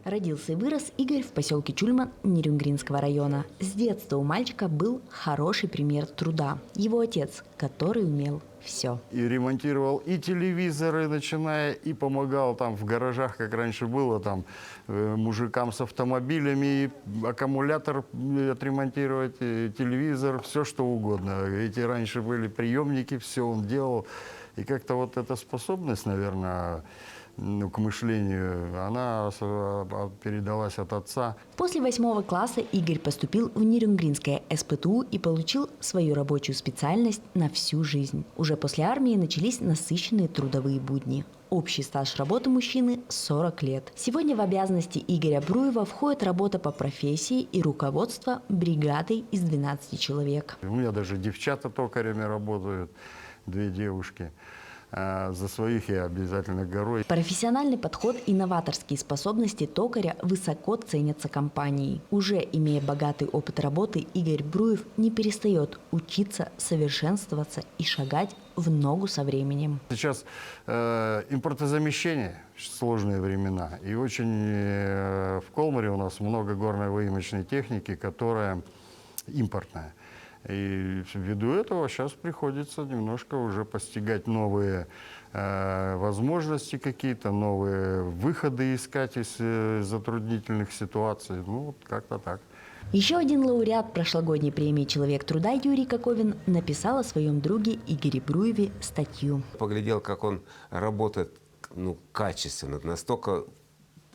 Родился и вырос Игорь в поселке Чульман Нерюнгринского района. С детства у мальчика был хороший пример труда. Его отец, который умел все. И ремонтировал и телевизоры, начиная, и помогал там в гаражах, как раньше было, там мужикам с автомобилями, и аккумулятор отремонтировать, и телевизор, все что угодно. Эти раньше были приемники, все он делал. И как-то вот эта способность, наверное, к мышлению, она передалась от отца. После 8 класса Игорь поступил в Нерюнгринское СПТУ и получил свою рабочую специальность на всю жизнь. Уже после армии начались насыщенные трудовые будни. Общий стаж работы мужчины – 40 лет. Сегодня в обязанности Игоря Бруева входит работа по профессии и руководство бригадой из 12 человек. У меня даже девчата токарями работают, 2 девушки. За своих я обязательно горой. Профессиональный подход и новаторские способности токаря высоко ценятся компанией. Уже имея богатый опыт работы, Игорь Бруев не перестает учиться, совершенствоваться и шагать в ногу со временем. Сейчас импортозамещение, сложные времена. И очень в Колмаре у нас много горно-выемочной техники, которая импортная. И ввиду этого сейчас приходится немножко уже постигать новые возможности какие-то, новые выходы искать из затруднительных ситуаций. Ну, вот как-то так. Еще один лауреат прошлогодней премии «Человек труда» Юрий Коковин написал о своем друге Игоре Бруеве статью. Поглядел, как он работает качественно, настолько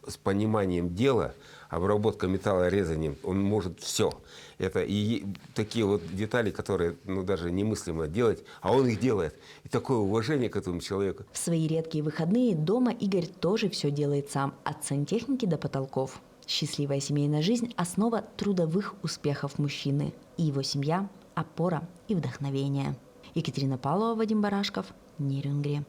с пониманием дела, обработка металла, резанием, он может все. Это и такие вот детали, которые даже немыслимо делать, а он их делает. И такое уважение к этому человеку. В свои редкие выходные дома Игорь тоже все делает сам, от сантехники до потолков. Счастливая семейная жизнь – основа трудовых успехов мужчины. И его семья – опора и вдохновение. Екатерина Павлова, Вадим Барашков, Нерюнгри.